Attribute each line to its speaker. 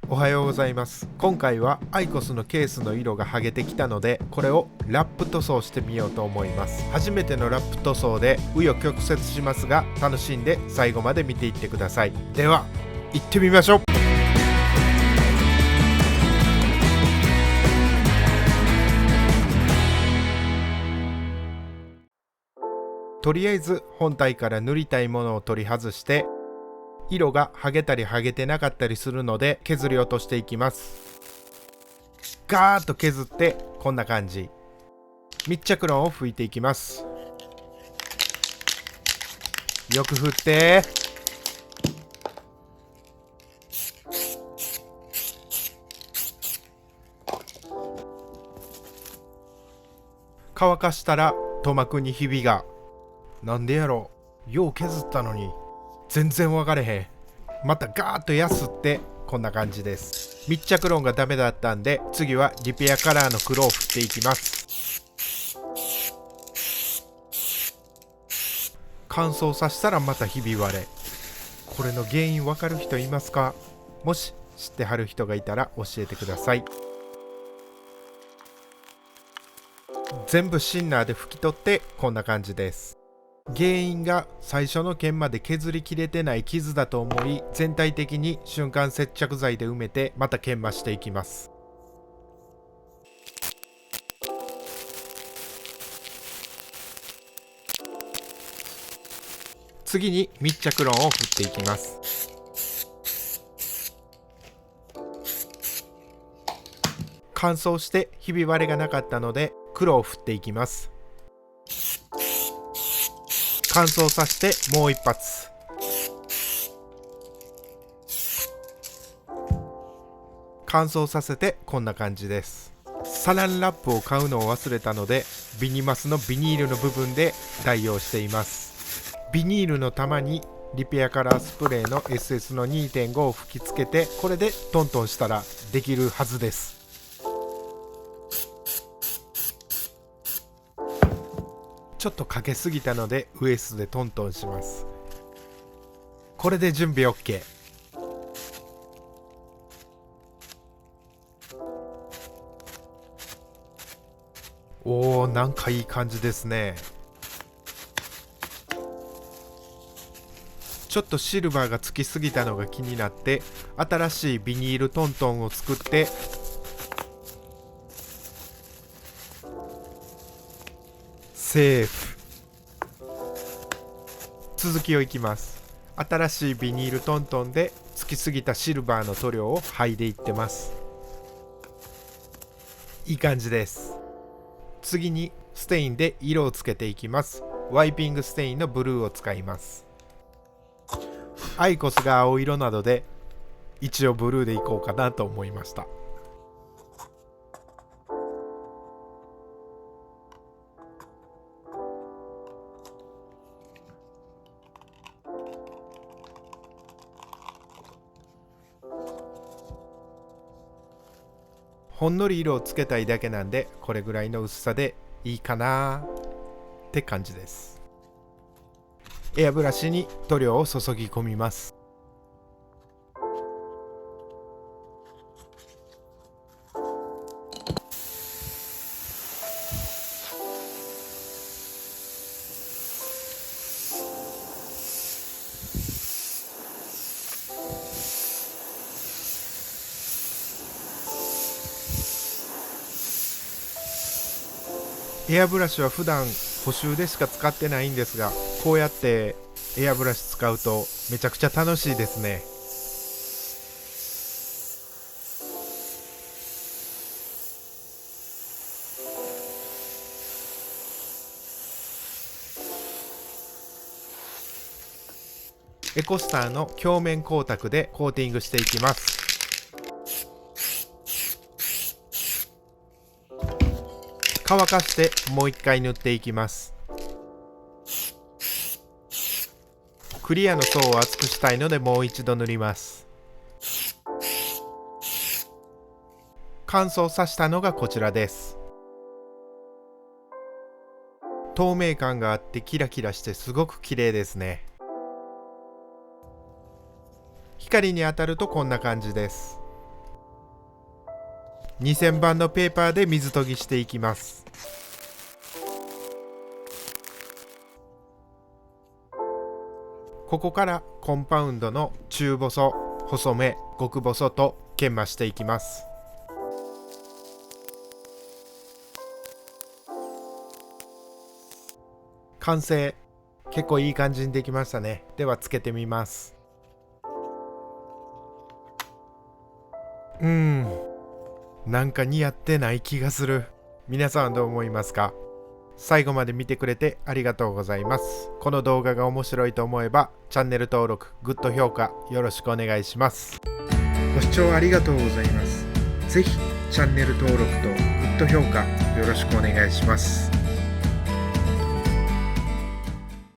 Speaker 1: おはようございます。今回はアイコスのケースの色が剥げてきたので、これをラップ塗装してみようと思います。初めてのラップ塗装で紆余曲折しますが、楽しんで最後まで見ていってください。では行ってみましょう。とりあえず本体から塗りたいものを取り外して、色が剥げたり剥げてなかったりするので削り落としていきます。ガーッと削ってこんな感じ。密着ロンを拭いていきます。よく振って、乾かしたら塗膜にひびが。なんでやろう、よう削ったのに全然分かれへん。またガーッとやすってこんな感じです。密着ロンがダメだったんで、次はリペアカラーの黒を振っていきます。乾燥させたらまたひび割れ。これの原因分かる人いますか？もし知ってはる人がいたら教えてください。全部シンナーで拭き取ってこんな感じです。原因が最初の剣まで削りきれてない傷だと思い、全体的に瞬間接着剤で埋めてまた研磨していきます。次に密着ロンを振っていきます。乾燥してひび割れがなかったので黒を振っていきます。乾燥させてもう一発。乾燥させてこんな感じです。サランラップを買うのを忘れたので、ビニマスのビニールの部分で代用しています。ビニールの玉にリペアカラースプレーの SS の 2.5 を吹きつけて、これでトントンしたらできるはずです。ちょっとかけすぎたのでウエストでトントンします。これで準備 OK。 おー、なんかいい感じですね。ちょっとシルバーがつきすぎたのが気になって、新しいビニールトントンを作ってセーフ。続きをいきます。新しいビニールトントンでつきすぎたシルバーの塗料を剥いでいってます。いい感じです。次にステインで色をつけていきます。ワイピングステインのブルーを使います。アイコスが青色などで一応ブルーでいこうかなと思いました。ほんのり色をつけたいだけなんで、これぐらいの薄さでいいかなって感じです。エアブラシに塗料を注ぎ込みます。エアブラシは普段補修でしか使ってないんですが、こうやってエアブラシ使うとめちゃくちゃ楽しいですね。エコスターの鏡面光沢でコーティングしていきます。乾かしてもう一回塗っていきます。クリアの層を厚くしたいのでもう一度塗ります。乾燥させたのがこちらです。透明感があってキラキラしてすごく綺麗ですね。光に当たるとこんな感じです。2000番のペーパーで水研ぎしていきます。ここからコンパウンドの中細、細め、極細と研磨していきます。完成。結構いい感じにできましたね。ではつけてみます。なんか似合ってない気がする。皆さんはどう思いますか？最後まで見てくれてありがとうございます。この動画が面白いと思えばチャンネル登録、グッド評価よろしくお願いします。ご視聴ありがとうございます。ぜひチャンネル登録とグッド評価よろしくお願いします。